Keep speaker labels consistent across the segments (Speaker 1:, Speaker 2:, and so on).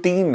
Speaker 1: 3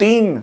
Speaker 1: 3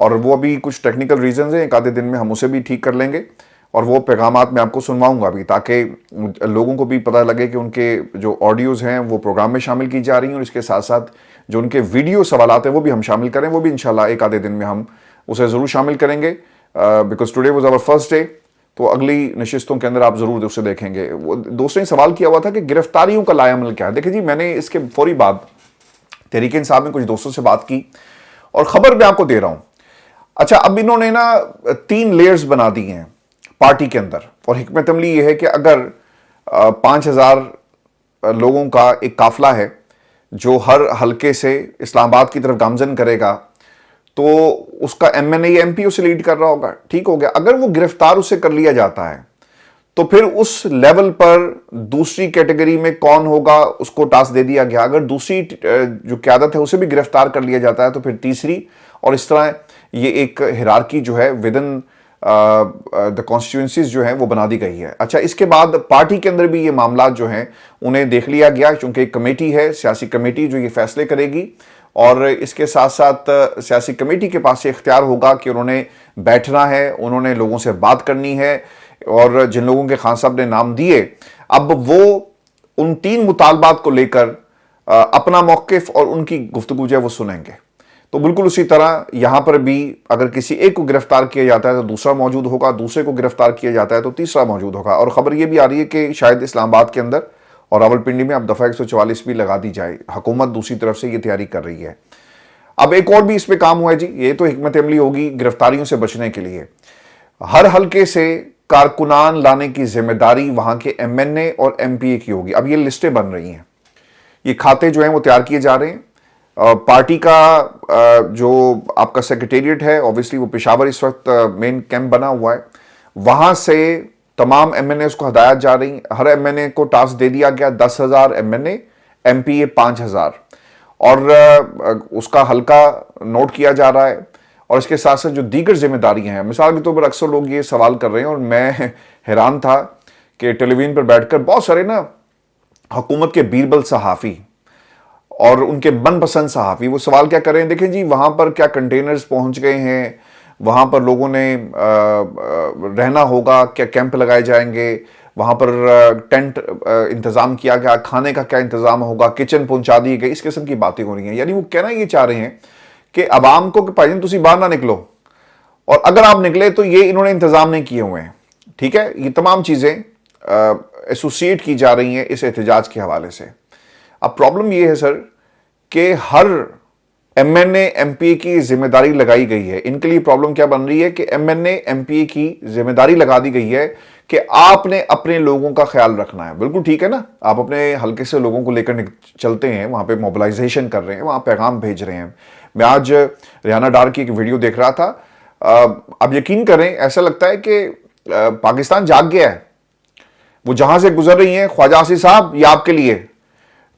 Speaker 1: اور وہ ابھی کچھ ٹیکنیکل ریزنز ہیں, ایک آدھے دن میں ہم اسے بھی ٹھیک کر لیں گے, اور وہ پیغامات میں آپ کو سنواؤں گا ابھی, تاکہ لوگوں کو بھی پتہ لگے کہ ان کے جو آڈیوز ہیں وہ پروگرام میں شامل کی جا رہی ہیں, اور اس کے ساتھ ساتھ جو ان کے ویڈیو سوالات ہیں وہ بھی ہم شامل کریں, وہ بھی انشاءاللہ ایک آدھے دن میں ہم اسے ضرور شامل کریں گے, because today was our first day. تو اگلی نشستوں کے اندر آپ ضرور اسے دیکھیں گے. وہ دوستوں نے سوال کیا ہوا تھا کہ گرفتاریوں کا لائے عمل کیا ہے. دیکھیں جی, میں نے اس کے فوری بعد تحریک انصاف میں کچھ دوستوں سے بات کی, اور خبر میں آپ کو دے رہا ہوں. اچھا, اب انہوں نے نا 3 لیئرز بنا دی ہیں پارٹی کے اندر, اور حکمت عملی یہ ہے کہ اگر 5000 لوگوں کا ایک قافلہ ہے جو ہر حلقے سے اسلام آباد کی طرف گامزن کرے گا, تو اس کا ایم این اے یا ایم پی اسے لیڈ کر رہا ہوگا, ٹھیک ہو گیا. اگر وہ گرفتار اسے کر لیا جاتا ہے تو پھر اس لیول پر دوسری کیٹیگری میں کون ہوگا اس کو ٹاسک دے دیا گیا. اگر دوسری جو قیادت ہے اسے بھی گرفتار کر لیا جاتا ہے تو پھر تیسری, اور اس طرح یہ ایک ہیرارکی جو ہے ودن دا کانسٹیٹوئنسیز جو ہیں وہ بنا دی گئی ہے. اچھا, اس کے بعد پارٹی کے اندر بھی یہ معاملات جو ہیں انہیں دیکھ لیا گیا, چونکہ ایک کمیٹی ہے, سیاسی کمیٹی, جو یہ فیصلے کرے گی, اور اس کے ساتھ ساتھ سیاسی کمیٹی کے پاس یہ اختیار ہوگا کہ انہوں نے بیٹھنا ہے, انہوں نے لوگوں سے بات کرنی ہے, اور جن لوگوں کے خان صاحب نے نام دیے اب وہ ان 3 مطالبات کو لے کر اپنا موقف اور ان کی گفتگو جو ہے وہ سنیں گے. تو بالکل اسی طرح یہاں پر بھی اگر کسی ایک کو گرفتار کیا جاتا ہے تو دوسرا موجود ہوگا, دوسرے کو گرفتار کیا جاتا ہے تو تیسرا موجود ہوگا. اور خبر یہ بھی آ رہی ہے کہ شاید اسلام آباد کے اندر اور راولپنڈی میں اب دفعہ 144 بھی لگا دی جائے. حکومت دوسری طرف سے یہ تیاری کر رہی ہے. اب ایک اور بھی اس پہ کام ہوا ہے جی, یہ تو حکمت عملی ہوگی گرفتاریوں سے بچنے کے لیے. ہر حلقے سے کارکنان لانے کی ذمہ داری وہاں کے ایم این اے اور ایم پی اے کی ہوگی. اب یہ لسٹیں بن رہی ہیں, یہ کھاتے جو ہیں وہ تیار کیے جا رہے ہیں. پارٹی کا جو آپ کا سیکریٹریٹ ہے, اوبیسلی وہ پشاور اس وقت مین کیمپ بنا ہوا ہے, وہاں سے تمام ایم این ایز کو ہدایات جا رہی ہیں. ہر ایم این اے کو ٹاسک دے دیا گیا 10,000 M N A, M P اے 5,000, اور اس کا حلقہ نوٹ کیا جا رہا ہے. اور اس کے ساتھ ساتھ جو دیگر ذمہ داریاں ہیں, مثال کے طور پر اکثر لوگ یہ سوال کر رہے ہیں, اور میں حیران تھا کہ ٹیلی ویژن پر بیٹھ کر بہت سارے نا حکومت کے بیربل صحافی اور ان کے من پسند صحافی وہ سوال کیا کر رہے ہیں. دیکھیں جی, وہاں پر کیا کنٹینرز پہنچ گئے ہیں, وہاں پر لوگوں نے رہنا ہوگا, کیا کیمپ لگائے جائیں گے, وہاں پر ٹینٹ انتظام کیا گیا, کھانے کا کیا انتظام ہوگا, کچن پہنچا دی گئی, اس قسم کی باتیں ہو رہی ہیں. یعنی وہ کہنا یہ چاہ رہے ہیں کہ عوام کو کہ بھائی جان تسی باہر نہ نکلو, اور اگر آپ نکلے تو یہ انہوں نے انتظام نہیں کیے ہوئے ہیں. ٹھیک ہے, یہ تمام چیزیں ایسوسیٹ کی جا رہی ہیں اس احتجاج کے حوالے سے. اب پرابلم یہ ہے سر کہ ہر M N A M P A کی ذمہ داری لگائی گئی ہے. ان کے لیے پرابلم کیا بن رہی ہے کہ M N A M P A کی ذمہ داری لگا دی گئی ہے کہ آپ نے اپنے لوگوں کا خیال رکھنا ہے. بالکل ٹھیک ہے نا, آپ اپنے حلقے سے لوگوں کو لے کر چلتے ہیں, وہاں پہ موبلائزیشن کر رہے ہیں, وہاں پیغام بھیج رہے ہیں. میں آج ریحانہ ڈار کی ایک ویڈیو دیکھ رہا تھا. اب یقین کریں, ایسا لگتا ہے کہ پاکستان جاگ گیا ہے. وہ جہاں سے گزر رہی ہیں, خواجہ آصف صاحب یہ آپ کے لیے,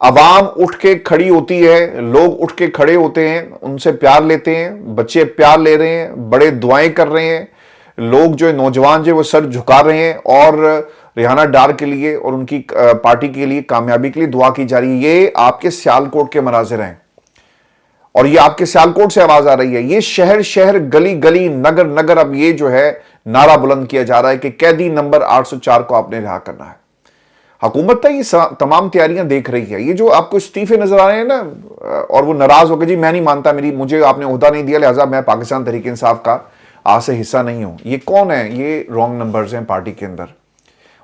Speaker 1: عوام اٹھ کے کھڑی ہوتی ہے, لوگ اٹھ کے کھڑے ہوتے ہیں, ان سے پیار لیتے ہیں, بچے پیار لے رہے ہیں, بڑے دعائیں کر رہے ہیں, لوگ جو نوجوان جو وہ سر جھکا رہے ہیں, اور ریحانہ ڈار کے لیے اور ان کی پارٹی کے لیے کامیابی کے لیے دعا کی جا رہی ہے. یہ آپ کے سیالکوٹ کے مناظر ہیں, اور یہ آپ کے سیالکوٹ سے آواز آ رہی ہے. یہ شہر شہر گلی گلی نگر نگر اب یہ جو ہے نعرہ بلند کیا جا رہا ہے کہ قیدی نمبر 804 کو آپ نے رہا کرنا ہے. حکومت یہ تمام تیاریاں دیکھ رہی ہے. یہ جو آپ کو استعفے نظر آ رہے ہیں نا, اور وہ ناراض ہو کے جی میں نہیں مانتا, مجھے آپ نے عہدہ نہیں دیا لہٰذا میں پاکستان تحریک انصاف کا آج سے حصہ نہیں ہوں. یہ کون ہے؟ یہ رانگ نمبرز ہیں پارٹی کے اندر,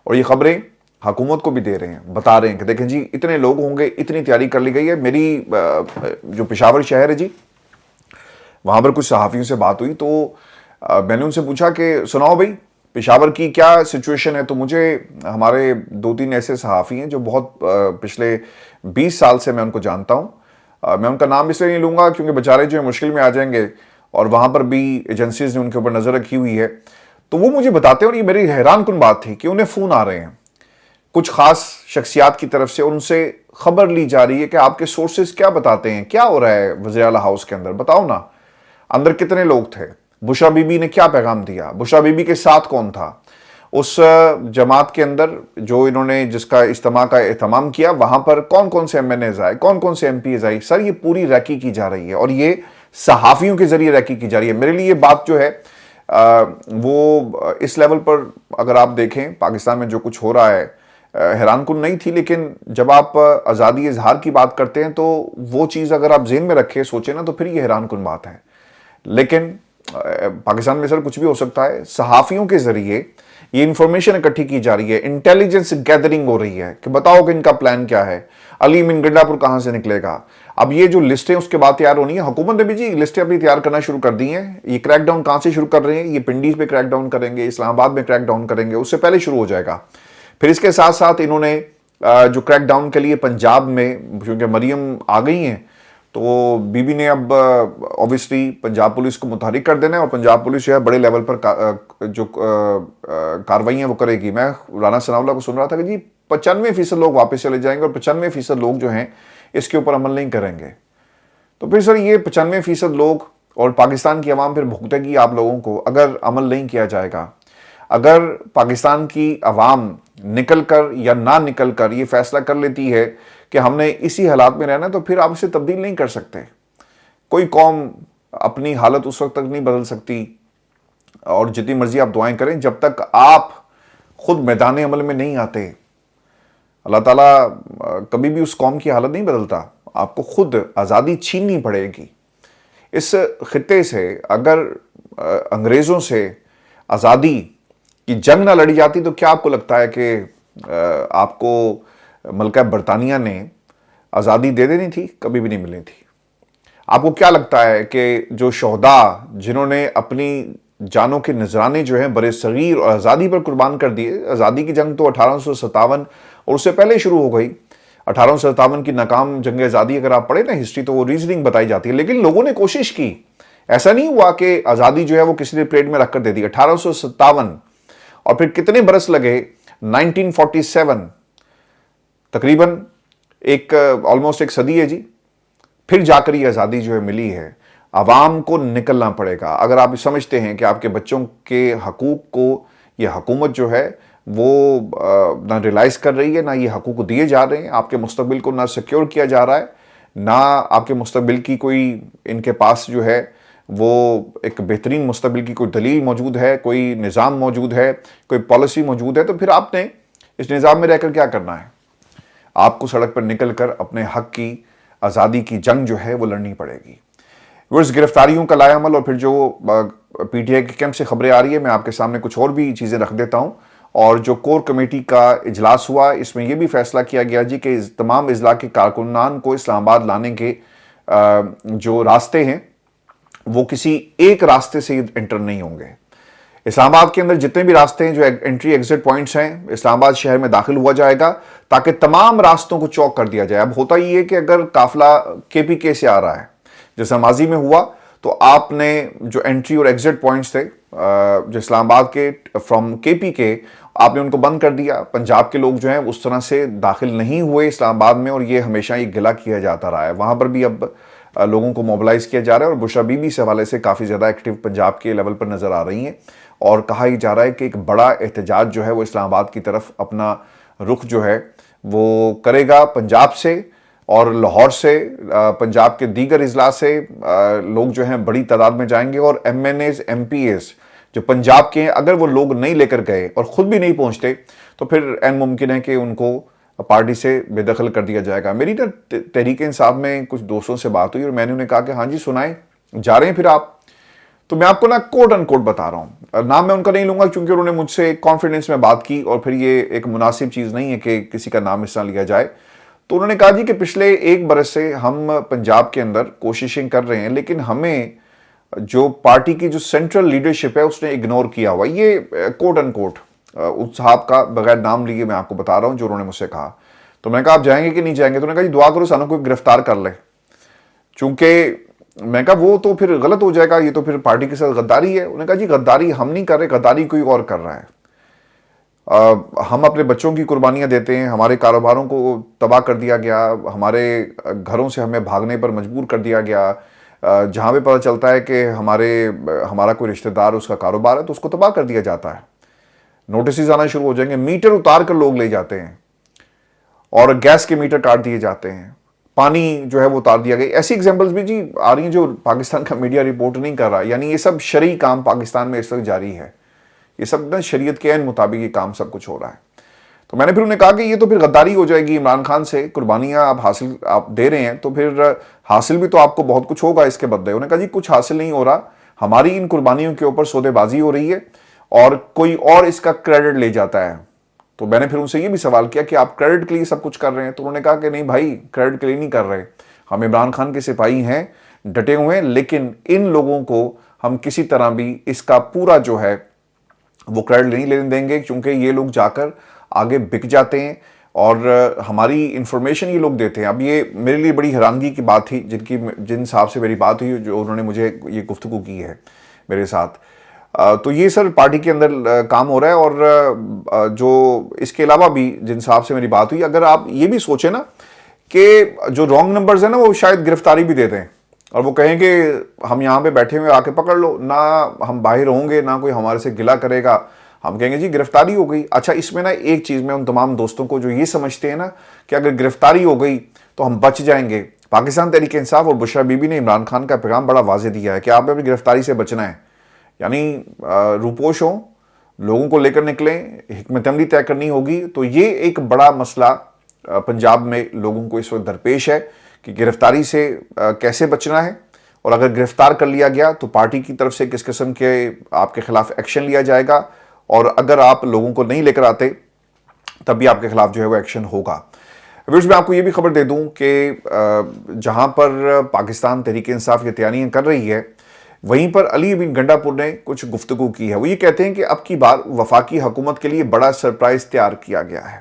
Speaker 1: اور یہ خبریں حکومت کو بھی دے رہے ہیں, بتا رہے ہیں کہ دیکھیں جی اتنے لوگ ہوں گے, اتنی تیاری کر لی گئی ہے. میری جو پشاور شہر ہے جی, وہاں پر کچھ صحافیوں سے بات ہوئی تو میں نے ان سے پوچھا کہ سناؤ بھائی پشاور کی کیا سچویشن ہے. تو مجھے ہمارے 2-3 ایسے صحافی ہیں جو بہت پچھلے 20 سال سے میں ان کو جانتا ہوں. میں ان کا نام اس لیے نہیں لوں گا کیونکہ بیچارے جو مشکل میں آ جائیں گے, اور وہاں پر بھی ایجنسیز نے ان کے اوپر نظر رکھی ہوئی ہے. تو وہ مجھے بتاتے ہیں, اور یہ میری حیران کن بات تھی کہ انہیں فون آ رہے ہیں کچھ خاص شخصیات کی طرف سے, اور ان سے خبر لی جا رہی ہے کہ آپ کے سورسز کیا بتاتے ہیں, کیا ہو رہا ہے وزیر اعلیٰ ہاؤس کے اندر, بتاؤ نا اندر کتنے لوگ تھے, بشرا بی بی نے کیا پیغام دیا, بشرا بی بی کے ساتھ کون تھا, اس جماعت کے اندر جو انہوں نے جس کا اجتماع کا اہتمام کیا وہاں پر کون کون سے ایم این ایز آئے, کون کون سے ایم پی ایز آئی. سر یہ پوری ریکی کی جا رہی ہے, اور یہ صحافیوں کے ذریعے ریکی کی جا رہی ہے. میرے لیے یہ بات جو ہے وہ اس لیول پر اگر آپ دیکھیں پاکستان میں جو کچھ ہو رہا ہے حیران کن نہیں تھی، لیکن جب آپ آزادی اظہار کی بات کرتے ہیں تو وہ چیز اگر آپ ذہن میں رکھے سوچیں نا تو پھر یہ حیران کن بات ہے. لیکن پاکستان میں سر کچھ بھی ہو سکتا ہے. صحافیوں کے ذریعے یہ انفارمیشن اکٹھی کی جا رہی ہے، انٹیلیجنس گیدرنگ ہو رہی ہے کہ بتاؤ کہ ان کا پلان کیا ہے، علی من گنڈا پور کہاں سے نکلے گا. اب یہ جو لسٹیں اس کے بعد تیار ہونی ہے، حکومت نے بھی جی لسٹیں اپنی تیار کرنا شروع کر دی ہیں. یہ کریک ڈاؤن کہاں سے شروع کر رہے ہیں؟ یہ پنڈی پہ کریک ڈاؤن کریں گے، اسلام آباد میں کریک ڈاؤن کریں گے، اس سے پہلے شروع ہو جائے گا. پھر اس کے ساتھ ساتھ انہوں نے جو کریک ڈاؤن کے لیے پنجاب میں کیونکہ مریم آ گئی ہیں تو بی بی نے اب اوبیسلی پنجاب پولیس کو متحرک کر دینا ہے اور پنجاب پولیس جو ہے بڑے لیول پر جو کاروائیاں وہ کرے گی. میں رانا ثناء اللہ کو سن رہا تھا کہ جی 95% لوگ واپس چلے جائیں گے اور 95% لوگ جو ہیں اس کے اوپر عمل نہیں کریں گے. تو پھر سر یہ 95% لوگ اور پاکستان کی عوام پھر بھگتے گی آپ لوگوں کو اگر عمل نہیں کیا جائے گا. اگر پاکستان کی عوام نکل کر یا نہ نکل کر یہ فیصلہ کر لیتی ہے کہ ہم نے اسی حالات میں رہنا تو پھر آپ اسے تبدیل نہیں کر سکتے. کوئی قوم اپنی حالت اس وقت تک نہیں بدل سکتی اور جتنی مرضی آپ دعائیں کریں جب تک آپ خود میدان عمل میں نہیں آتے. اللہ تعالیٰ کبھی بھی اس قوم کی حالت نہیں بدلتا. آپ کو خود آزادی چھیننی پڑے گی. اس خطے سے اگر انگریزوں سے آزادی کی جنگ نہ لڑی جاتی تو کیا آپ کو لگتا ہے کہ آپ کو ملکہ برطانیہ نے آزادی دے دینی تھی؟ کبھی بھی نہیں ملنی تھی. آپ کو کیا لگتا ہے کہ جو شہداء جنہوں نے اپنی جانوں کے نذرانے جو ہیں برِ صغیر اور آزادی پر قربان کر دیے، آزادی کی جنگ تو 1857 اور اس سے پہلے شروع ہو گئی. 1857 کی ناکام جنگ آزادی اگر آپ پڑھیں نا ہسٹری تو وہ ریزننگ بتائی جاتی ہے، لیکن لوگوں نے کوشش کی. ایسا نہیں ہوا کہ آزادی جو ہے وہ کسی نے پلیٹ میں رکھ کر دے دی. 1857 اور پھر کتنے برس لگے 1947 تقریباً آلموسٹ ایک صدی ہے جی، پھر جا کر یہ آزادی جو ہے ملی ہے. عوام کو نکلنا پڑے گا. اگر آپ سمجھتے ہیں کہ آپ کے بچوں کے حقوق کو یہ حکومت جو ہے وہ نہ ریلائز کر رہی ہے، نہ یہ حقوق دیے جا رہے ہیں، آپ کے مستقبل کو نہ سیکیور کیا جا رہا ہے، نہ آپ کے مستقبل کی کوئی ان کے پاس جو ہے وہ ایک بہترین مستقبل کی کوئی دلیل موجود ہے، کوئی نظام موجود ہے، کوئی پالیسی موجود ہے، تو پھر آپ نے اس نظام میں رہ کر کیا کرنا ہے؟ آپ کو سڑک پر نکل کر اپنے حق کی آزادی کی جنگ جو ہے وہ لڑنی پڑے گی. گرفتاریوں کا لائے عمل اور پھر جو پی ٹی آئی کے کیمپ سے خبریں آ رہی ہے، میں آپ کے سامنے کچھ اور بھی چیزیں رکھ دیتا ہوں. اور جو کور کمیٹی کا اجلاس ہوا اس میں یہ بھی فیصلہ کیا گیا جی کہ تمام اضلاع کے کارکنان کو اسلام آباد لانے کے جو راستے ہیں وہ کسی ایک راستے سے انٹر نہیں ہوں گے. اسلام آباد کے اندر جتنے بھی راستے ہیں جو انٹری ایگزٹ پوائنٹس ہیں اسلام آباد شہر میں داخل ہوا جائے گا تاکہ تمام راستوں کو چوک کر دیا جائے. اب ہوتا یہ ہے کہ اگر قافلہ کے پی کے سے آ رہا ہے جیسا ماضی میں ہوا تو آپ نے جو انٹری اور ایگزٹ پوائنٹس تھے جو اسلام آباد کے فرام کے پی کے آپ نے ان کو بند کر دیا. پنجاب کے لوگ جو ہیں اس طرح سے داخل نہیں ہوئے اسلام آباد میں اور یہ ہمیشہ یہ گلہ کیا جاتا رہا ہے. وہاں پر بھی اب لوگوں کو موبلائز کیا جا رہا ہے اور بشرا بی بی سے حوالے سے کافی زیادہ ایکٹیو پنجاب کے لیول پر نظر آ رہی ہیں اور کہا ہی جا رہا ہے کہ ایک بڑا احتجاج جو ہے وہ اسلام آباد کی طرف اپنا رخ جو ہے وہ کرے گا. پنجاب سے اور لاہور سے پنجاب کے دیگر اضلاع سے لوگ جو ہیں بڑی تعداد میں جائیں گے اور M N As M P As جو پنجاب کے ہیں اگر وہ لوگ نہیں لے کر گئے اور خود بھی نہیں پہنچتے تو پھر عین ممکن ہے کہ ان کو پارٹی سے بے دخل کر دیا جائے گا. میری نا تحریک انصاف میں کچھ دوستوں سے بات ہوئی اور میں نے انہیں کہا کہ ہاں جی سنائیں جا رہے ہیں پھر آپ. تو میں آپ کو نا کوٹ ان کوٹ بتا رہا ہوں، نام میں ان کا نہیں لوں گا کیونکہ انہوں نے مجھ سے کانفیڈنس میں بات کی اور پھر یہ ایک مناسب چیز نہیں ہے کہ کسی کا نام حصہ لیا جائے. تو انہوں نے کہا جی کہ پچھلے ایک برس سے ہم پنجاب کے اندر کوششیں کر رہے ہیں لیکن ہمیں جو پارٹی کی جو سینٹرل لیڈرشپ ہے اس نے اگنور کیا ہوا. یہ کوٹ ان کوٹ اس صاحب کا بغیر نام لیے میں آپ کو بتا رہا ہوں جو انہوں نے مجھ سے کہا. تو میں نے کہا آپ جائیں گے کہ نہیں جائیں گے؟ تو انہوں نے کہا جی دعا کرو سانوں کوئی گرفتار کر لے. چونکہ میں نے کہا وہ تو پھر غلط ہو جائے گا، یہ تو پھر پارٹی کے ساتھ غداری ہے. انہوں نے کہا جی غداری ہم نہیں کر رہے، غداری کوئی اور کر رہا ہے. ہم اپنے بچوں کی قربانیاں دیتے ہیں، ہمارے کاروباروں کو تباہ کر دیا گیا، ہمارے گھروں سے ہمیں بھاگنے پر مجبور کر دیا گیا. جہاں پہ پتہ چلتا ہے کہ ہمارا کوئی رشتہ دار اس کا کاروبار ہے تو اس کو تباہ کر دیا جاتا ہے. نوٹسز آنا شروع ہو جائیں گے، میٹر اتار کر لوگ لے جاتے ہیں اور گیس کے میٹر کاٹ دیے جاتے ہیں، پانی جو ہے وہ اتار دیا گیا. ایسی ایگزامپلس بھی جی آ رہی ہیں جو پاکستان کا میڈیا رپورٹ نہیں کر رہا. یعنی یہ سب شرعی کام پاکستان میں اس وقت جاری ہے. یہ سب نا شریعت کے عین مطابق یہ کام سب کچھ ہو رہا ہے. تو میں نے پھر انہیں کہا کہ یہ تو پھر غداری ہو جائے گی عمران خان سے. قربانیاں آپ دے رہے ہیں تو پھر حاصل بھی تو آپ کو بہت کچھ ہوگا اس کے بدلے. انہوں نے کہا جی کچھ حاصل نہیں ہو رہا, ہماری ان قربانیوں کے اوپر سودے بازی ہو رہی ہے اور کوئی اور اس کا کریڈٹ لے جاتا ہے. تو میں نے پھر ان سے یہ بھی سوال کیا کہ آپ کریڈٹ کے لیے سب کچھ کر رہے ہیں؟ تو انہوں نے کہا کہ نہیں بھائی, کریڈٹ کے لیے نہیں کر رہے, ہم عمران خان کے سپاہی ہیں, ڈٹے ہوئے ہیں, لیکن ان لوگوں کو ہم کسی طرح بھی اس کا پورا جو ہے وہ کریڈٹ نہیں لینے دیں گے, کیونکہ یہ لوگ جا کر آگے بک جاتے ہیں اور ہماری انفارمیشن یہ لوگ دیتے ہیں. اب یہ میرے لیے بڑی حیرانگی کی بات تھی جن صاحب سے میری بات ہوئی, جو انہوں نے مجھے یہ گفتگو کی ہے میرے ساتھ. تو یہ سر پارٹی کے اندر کام ہو رہا ہے. اور جو اس کے علاوہ بھی جن صاحب سے میری بات ہوئی, اگر آپ یہ بھی سوچیں نا کہ جو رانگ نمبرز ہیں نا وہ شاید گرفتاری بھی دے دیں اور وہ کہیں کہ ہم یہاں پہ بیٹھے ہوئے آ کے پکڑ لو, نہ ہم باہر ہوں گے, نہ کوئی ہمارے سے گلہ کرے گا, ہم کہیں گے جی گرفتاری ہو گئی. اچھا اس میں نا ایک چیز میں ان تمام دوستوں کو جو یہ سمجھتے ہیں نا کہ اگر گرفتاری ہو گئی تو ہم بچ جائیں گے. پاکستان تحریک انصاف اور بشرا بی بی نے عمران خان کا پیغام بڑا واضح دیا ہے کہ آپ نے اپنی گرفتاری سے بچنا ہے. یعنی روپوش ہوں, لوگوں کو لے کر نکلیں, حکمت عملی طے کرنی ہوگی. تو یہ ایک بڑا مسئلہ پنجاب میں لوگوں کو اس وقت درپیش ہے کہ گرفتاری سے کیسے بچنا ہے, اور اگر گرفتار کر لیا گیا تو پارٹی کی طرف سے کس قسم کے آپ کے خلاف ایکشن لیا جائے گا, اور اگر آپ لوگوں کو نہیں لے کر آتے تب بھی آپ کے خلاف جو ہے وہ ایکشن ہوگا. ویورز میں آپ کو یہ بھی خبر دے دوں کہ جہاں پر پاکستان تحریک انصاف یہ تیاریاں کر رہی ہے, وہیں پر علی بن گنڈا پور نے کچھ گفتگو کی ہے. وہ یہ کہتے ہیں کہ اب کی بار وفاقی حکومت کے لیے بڑا سرپرائز تیار کیا گیا ہے.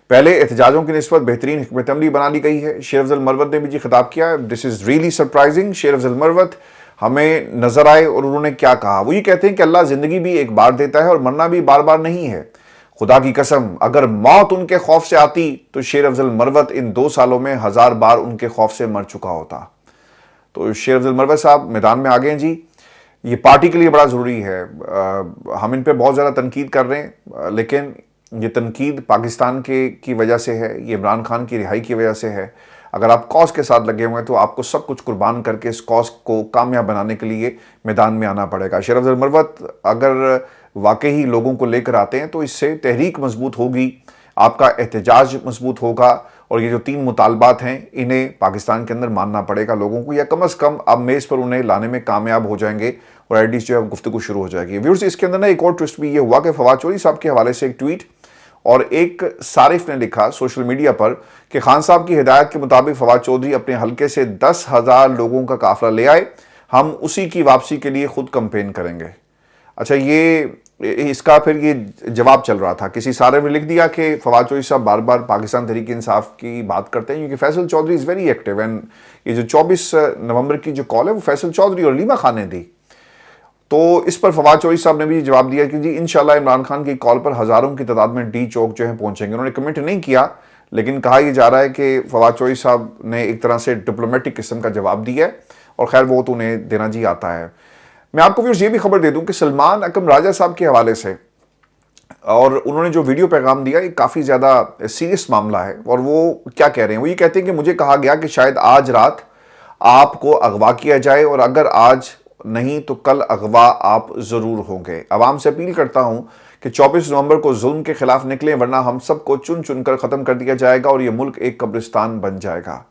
Speaker 1: پہلے احتجاجوں کی نسبت بہترین حکمت عملی بنا لی گئی ہے. شیر افضل مروت نے بھی جی خطاب کیا, دس از ریئلی سرپرائزنگ. شیر افضل مروت ہمیں نظر آئے اور انہوں نے کیا کہا. وہ یہ کہتے ہیں کہ اللہ زندگی بھی ایک بار دیتا ہے اور مرنا بھی بار بار نہیں ہے. خدا کی قسم اگر موت ان کے خوف سے آتی تو شیر افضل مروت ان 2 سالوں میں 1000 بار ان کے خوف سے مر چکا ہوتا. تو شیر افضل مروت صاحب میدان میں آ گئے ہیں جی. یہ پارٹی کے لیے بڑا ضروری ہے. ہم ان پہ بہت زیادہ تنقید کر رہے ہیں, لیکن یہ تنقید پاکستان کی وجہ سے ہے, یہ عمران خان کی رہائی کی وجہ سے ہے. اگر آپ کاز کے ساتھ لگے ہوئے ہیں تو آپ کو سب کچھ قربان کر کے اس کاز کو کامیاب بنانے کے لیے میدان میں آنا پڑے گا. شیر افضل مروت اگر واقعی لوگوں کو لے کر آتے ہیں تو اس سے تحریک مضبوط ہوگی, آپ کا احتجاج مضبوط ہوگا, اور یہ جو 3 مطالبات ہیں انہیں پاکستان کے اندر ماننا پڑے گا لوگوں کو, یا کم از کم آپ میز پر انہیں لانے میں کامیاب ہو جائیں گے اور ایٹ لیسٹ جو ہے گفتگو شروع ہو جائے گی. ویورز اس کے اندر نا ایک اور ٹوسٹ بھی یہ ہوا کہ فواد چودھری صاحب کے حوالے سے ایک ٹویٹ, اور ایک صارف نے لکھا سوشل میڈیا پر کہ خان صاحب کی ہدایت کے مطابق فواد چودھری اپنے حلقے سے 10,000 لوگوں کا قافلہ لے آئے, ہم اسی کی واپسی کے لیے خود کمپین کریں گے. اچھا یہ اس کا پھر یہ جواب چل رہا تھا, کسی صارف نے لکھ دیا کہ فواد چودھری صاحب بار بار پاکستان تحریک انصاف کی بات کرتے ہیں کیونکہ Faisal Chaudhry is very active, and یہ جو 24 نومبر کی جو کال ہے وہ فیصل چودھری اور لیما خان نے دی. تو اس پر فواد چودھری صاحب نے بھی جواب دیا کہ جی انشاءاللہ عمران خان کی کال پر ہزاروں کی تعداد میں ڈی چوک جو ہیں پہنچیں گے. انہوں نے کمنٹ نہیں کیا, لیکن کہا یہ جا رہا ہے کہ فواد چودھری صاحب نے ایک طرح سے ڈپلومیٹک قسم کا جواب دیا ہے, اور خیر وہ تو انہیں دینا جی آتا ہے. میں آپ کو یہ بھی خبر دے دوں کہ سلمان اکرم راجہ صاحب کے حوالے سے, اور انہوں نے جو ویڈیو پیغام دیا یہ کافی زیادہ سیریس معاملہ ہے. اور وہ کیا کہہ رہے ہیں, وہ یہ کہتے ہیں کہ مجھے کہا گیا کہ شاید آج رات آپ کو اغوا کیا جائے, اور اگر آج نہیں تو کل اغوا آپ ضرور ہوں گے. عوام سے اپیل کرتا ہوں کہ 24 نومبر کو ظلم کے خلاف نکلیں, ورنہ ہم سب کو چن چن کر ختم کر دیا جائے گا اور یہ ملک ایک قبرستان بن جائے گا.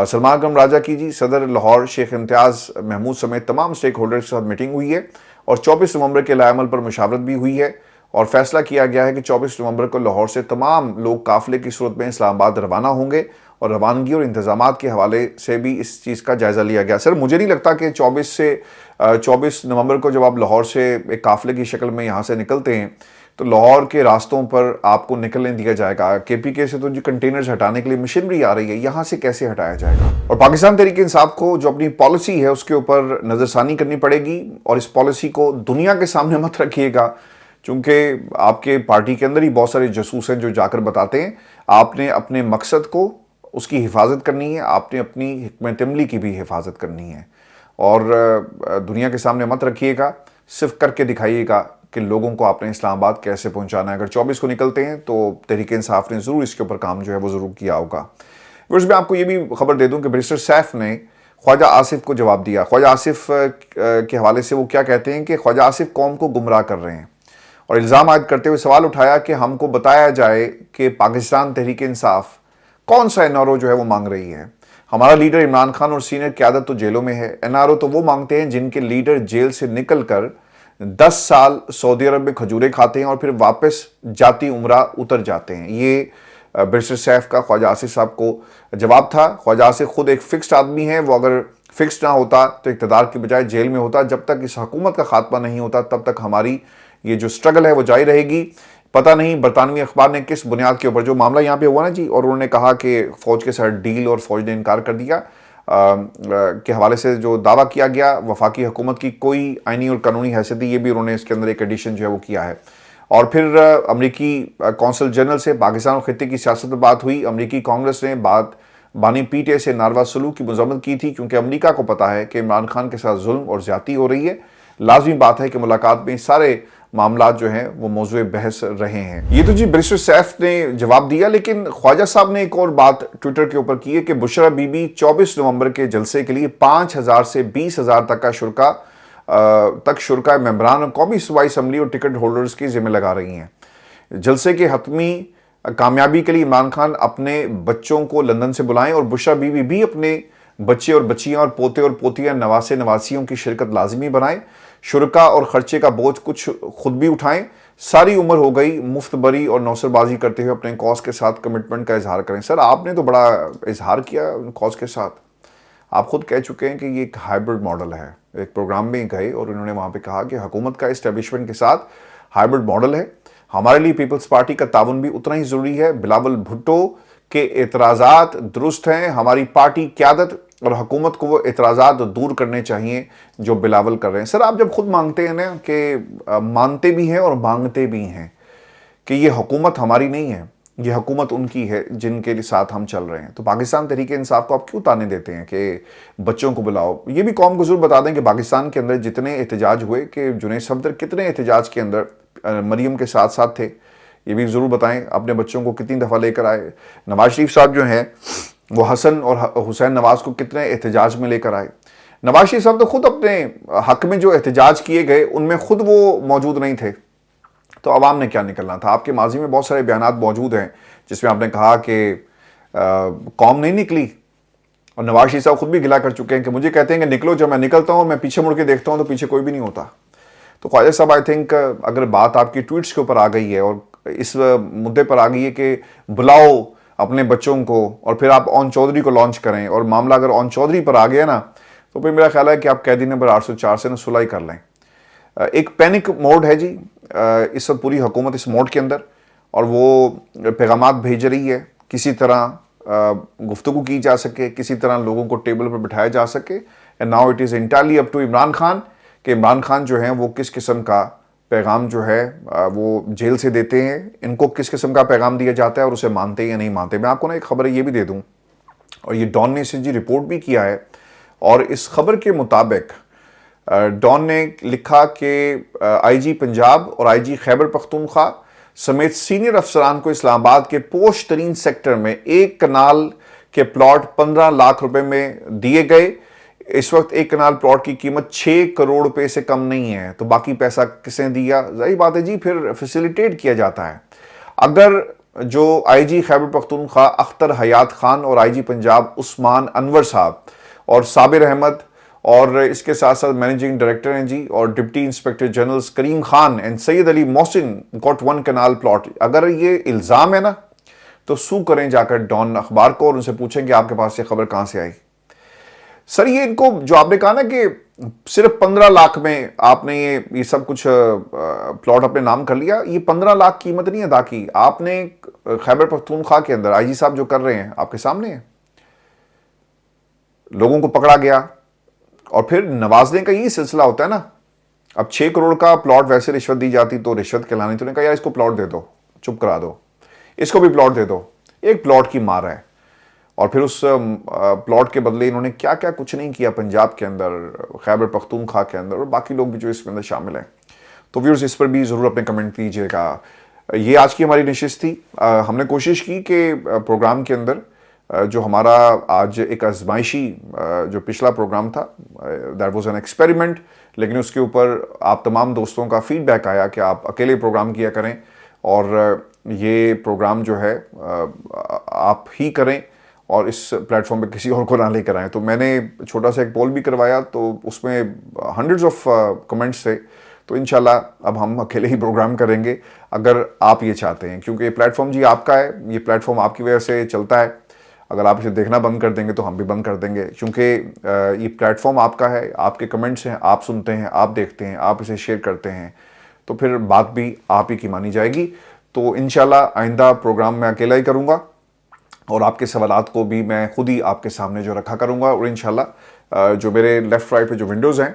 Speaker 1: سلمان اکرم راجہ کی جی صدر لاہور شیخ امتیاز محمود سمیت تمام سٹیک ہولڈرز کے ساتھ میٹنگ ہوئی ہے, اور 24 نومبر کے لائحہ عمل پر مشاورت بھی ہوئی ہے, اور فیصلہ کیا گیا ہے کہ 24 نومبر کو لاہور سے تمام لوگ قافلے کی صورت میں اسلام آباد روانہ ہوں گے, اور روانگی اور انتظامات کے حوالے سے بھی اس چیز کا جائزہ لیا گیا. سر مجھے نہیں لگتا کہ 24 نومبر کو جب آپ لاہور سے ایک قافلے کی شکل میں یہاں سے نکلتے ہیں تو لاہور کے راستوں پر آپ کو نکلنے دیا جائے گا. کے پی کے سے تو جو کنٹینرز ہٹانے کے لیے مشینری آ رہی ہے, یہاں سے کیسے ہٹایا جائے گا؟ اور پاکستان تحریک انصاف کو جو اپنی پالیسی ہے اس کے اوپر نظر ثانی کرنی پڑے گی, اور اس پالیسی کو دنیا کے سامنے مت رکھیے گا, چونکہ آپ کے پارٹی کے اندر ہی بہت سارے جاسوس ہیں جو جا کر بتاتے ہیں. آپ نے اپنے مقصد کو اس کی حفاظت کرنی ہے, آپ نے اپنی حکمت عملی کی بھی حفاظت کرنی ہے, اور دنیا کے سامنے مت رکھیے گا, صرف کر کے دکھائیے گا کہ لوگوں کو آپ نے اسلام آباد کیسے پہنچانا ہے. اگر 24 کو نکلتے ہیں تو تحریک انصاف نے ضرور اس کے اوپر کام جو ہے وہ ضرور کیا ہوگا. ورس میں آپ کو یہ بھی خبر دے دوں کہ بیرسٹر سیف نے خواجہ آصف کو جواب دیا. خواجہ آصف کے حوالے سے وہ کیا کہتے ہیں کہ خواجہ آصف قوم کو گمراہ کر رہے ہیں اور الزام عائد کرتے ہوئے سوال اٹھایا کہ ہم کو بتایا جائے کہ پاکستان تحریک انصاف کون سا این آر او جو ہے وہ مانگ رہی ہے. ہمارا لیڈر عمران خان اور سینئر قیادت تو جیلوں میں ہے. این آر او تو وہ مانگتے ہیں جن کے لیڈر جیل سے نکل کر 10 سال سعودی عرب میں کھجورے کھاتے ہیں اور پھر واپس جاتی عمرہ اتر جاتے ہیں. یہ بیرسٹر سیف کا خواجہ آصف صاحب کو جواب تھا. خواجہ آصف خود ایک فکسڈ آدمی ہے. وہ اگر فکسڈ نہ ہوتا تو اقتدار کی بجائے جیل میں ہوتا. جب تک اس حکومت کا خاتمہ نہیں ہوتا تب تک ہماری یہ جو سٹرگل ہے وہ جاری رہے گی. پتہ نہیں برطانوی اخبار نے کس بنیاد کے اوپر جو معاملہ یہاں پہ ہوا نا جی، اور انہوں نے کہا کہ فوج کے ساتھ ڈیل اور فوج نے انکار کر دیا کے حوالے سے جو دعویٰ کیا گیا وفاقی حکومت کی کوئی آئینی اور قانونی حیثیت یہ بھی انہوں نے اس کے اندر ایک ایڈیشن جو ہے وہ کیا ہے. اور پھر امریکی کونسل جنرل سے پاکستان اور خطے کی سیاست پر بات ہوئی. امریکی کانگریس نے بانی پی ٹی اے سے ناروا سلوک کی مذمت کی تھی کیونکہ امریکہ کو پتا ہے کہ عمران خان کے ساتھ ظلم اور زیادتی ہو رہی ہے. لازمی بات ہے کہ ملاقات میں سارے معاملات جو ہیں وہ موضوع بحث رہے ہیں. یہ تو جی بیرسٹر سیف نے جواب دیا، لیکن خواجہ صاحب نے ایک اور بات ٹویٹر کے اوپر کی ہے کہ بشرا بی بی 24 نومبر کے جلسے کے لیے 5,000 سے 20,000 تک شرکا ممبران قومی صوبائی اسمبلی اور ٹکٹ ہولڈرز کی ذمہ لگا رہی ہیں. جلسے کے حتمی کامیابی کے لیے عمران خان اپنے بچوں کو لندن سے بلائیں اور بشرا بی بی بھی اپنے بچے اور بچیاں اور پوتے اور پوتیاں نواسے نواسیوں کی شرکت لازمی بنائیں. شرکا اور خرچے کا بوجھ کچھ خود بھی اٹھائیں. ساری عمر ہو گئی مفت بری اور نوسر بازی کرتے ہوئے اپنے کاز کے ساتھ کمٹمنٹ کا اظہار کریں. سر آپ نے تو بڑا اظہار کیا کاز کے ساتھ. آپ خود کہہ چکے ہیں کہ یہ ایک ہائبرڈ ماڈل ہے. ایک پروگرام میں گئے اور انہوں نے وہاں پہ کہا کہ حکومت کا اسٹیبلشمنٹ کے ساتھ ہائبرڈ ماڈل ہے. ہمارے لیے پیپلز پارٹی کا تعاون بھی اتنا ہی ضروری ہے. بلاول بھٹو کے اعتراضات درست ہیں. ہماری پارٹی قیادت اور حکومت کو وہ اعتراضات دور کرنے چاہیے جو بلاول کر رہے ہیں. سر آپ جب خود مانگتے ہیں نا کہ مانتے بھی ہیں اور مانگتے بھی ہیں کہ یہ حکومت ہماری نہیں ہے، یہ حکومت ان کی ہے جن کے ساتھ ہم چل رہے ہیں، تو پاکستان تحریک انصاف کو آپ کیوں تانے دیتے ہیں کہ بچوں کو بلاؤ؟ یہ بھی قوم کو ضرور بتا دیں کہ پاکستان کے اندر جتنے احتجاج ہوئے کہ جنید صفدر کتنے احتجاج کے اندر مریم کے ساتھ ساتھ تھے، یہ بھی ضرور بتائیں. اپنے بچوں کو کتنی دفعہ لے کر آئے. نواز شریف صاحب جو ہیں وہ حسن اور حسین نواز کو کتنے احتجاج میں لے کر آئے. نواز شریف صاحب تو خود اپنے حق میں جو احتجاج کیے گئے ان میں خود وہ موجود نہیں تھے، تو عوام نے کیا نکلنا تھا. آپ کے ماضی میں بہت سارے بیانات موجود ہیں جس میں آپ نے کہا کہ قوم نہیں نکلی، اور نواز شریف صاحب خود بھی گلا کر چکے ہیں کہ مجھے کہتے ہیں کہ نکلو، جب میں نکلتا ہوں اور میں پیچھے مڑ کے دیکھتا ہوں تو پیچھے کوئی بھی نہیں ہوتا. تو خواجہ صاحب آئی تھنک اگر بات آپ کی ٹویٹس کے اوپر آ گئی ہے اور اس مدعے پر آ گئی ہے کہ بلاؤ اپنے بچوں کو اور پھر آپ اون چودھری کو لانچ کریں، اور معاملہ اگر اون چودھری پر آ گیا نا تو پھر میرا خیال ہے کہ آپ قیدی نمبر 804 سے صلح کر لیں. ایک پینک موڈ ہے جی اس وقت پوری حکومت اس موڈ کے اندر، اور وہ پیغامات بھیج رہی ہے کسی طرح گفتگو کی جا سکے، کسی طرح لوگوں کو ٹیبل پر بٹھایا جا سکے. And now it is entirely up to Imran Khan کہ عمران خان جو ہیں وہ کس قسم کا پیغام جو ہے وہ جیل سے دیتے ہیں، ان کو کس قسم کا پیغام دیا جاتا ہے اور اسے مانتے یا نہیں مانتے. میں آپ کو نا ایک خبر یہ بھی دے دوں، اور یہ ڈان نے اسے جی رپورٹ بھی کیا ہے، اور اس خبر کے مطابق ڈان نے لکھا کہ آئی جی پنجاب اور آئی جی خیبر پختونخوا سمیت سینئر افسران کو اسلام آباد کے پوش ترین سیکٹر میں ایک کنال کے پلاٹ 15 لاکھ روپے میں دیے گئے. اس وقت ایک کنال پلاٹ کی قیمت 6 کروڑ روپے سے کم نہیں ہے، تو باقی پیسہ کسے دیا؟ ظاہر بات ہے جی پھر فیسیلیٹیٹ کیا جاتا ہے. اگر جو آئی جی خیبر پختونخوا اختر حیات خان اور آئی جی پنجاب عثمان انور صاحب اور صابر احمد اور اس کے ساتھ ساتھ مینیجنگ ڈائریکٹر ہیں جی، اور deputy inspector general Karim Khan and Syed Ali Mohsin got 1 kanal plot, اگر یہ الزام ہے نا تو سو کریں جا کر ڈان اخبار کو اور ان سے پوچھیں کہ آپ کے پاس یہ خبر کہاں سے آئی. سر یہ ان کو جو آپ نے کہا نا کہ صرف 15 لاکھ میں آپ نے یہ سب کچھ پلاٹ اپنے نام کر لیا، یہ 15 لاکھ قیمت نہیں ادا کی آپ نے. خیبر پختونخوا کے اندر آئی جی صاحب جو کر رہے ہیں آپ کے سامنے ہیں، لوگوں کو پکڑا گیا اور پھر نوازنے کا یہ سلسلہ ہوتا ہے نا. اب 6 کروڑ کا پلاٹ ویسے رشوت دی جاتی تو رشوت کہلانی، تو نے کہا یار اس کو پلاٹ دے دو، چپ کرا دو، اس کو بھی پلاٹ دے دو. ایک پلاٹ کی مار ہے، اور پھر اس پلاٹ کے بدلے انہوں نے کیا کیا کچھ نہیں کیا پنجاب کے اندر، خیبر پختونخوا کے اندر، اور باقی لوگ بھی جو اس کے اندر شامل ہیں. تو ویورز اس پر بھی ضرور اپنے کمنٹ دیجیے گا. یہ آج کی ہماری نشست تھی. ہم نے کوشش کی کہ پروگرام کے اندر جو ہمارا آج ایک آزمائشی جو پچھلا پروگرام تھا دیٹ واز این ایکسپیریمنٹ، لیکن اس کے اوپر آپ تمام دوستوں کا فیڈ بیک آیا کہ آپ اکیلے پروگرام کیا کریں اور یہ پروگرام جو ہے آپ ہی کریں اور اس پلیٹ فارم پہ کسی اور کو نہ لے کر آئیں. تو میں نے چھوٹا سا ایک پول بھی کروایا تو اس میں ہنڈریڈز آف کمنٹس تھے. تو انشاءاللہ اب ہم اکیلے ہی پروگرام کریں گے اگر آپ یہ چاہتے ہیں، کیونکہ یہ پلیٹ فارم جی آپ کا ہے، یہ پلیٹ فارم آپ کی وجہ سے چلتا ہے. اگر آپ اسے دیکھنا بند کر دیں گے تو ہم بھی بند کر دیں گے، کیونکہ یہ پلیٹ فارم آپ کا ہے، آپ کے کمنٹس ہیں، آپ سنتے ہیں، آپ دیکھتے ہیں، آپ اسے شیئر کرتے ہیں، تو پھر بات بھی آپ ہی کی مانی جائے گی. تو انشاءاللہ آئندہ پروگرام میں اکیلا ہی کروں گا اور آپ کے سوالات کو بھی میں خود ہی آپ کے سامنے جو رکھا کروں گا. اور انشاءاللہ جو میرے لیفٹ رائٹ پہ جو ونڈوز ہیں،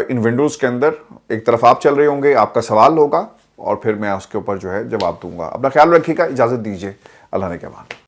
Speaker 1: ان ونڈوز کے اندر ایک طرف آپ چل رہے ہوں گے، آپ کا سوال ہوگا اور پھر میں اس کے اوپر جو ہے جواب دوں گا. اپنا خیال رکھیے گا، اجازت دیجیے، اللہ نے کہا.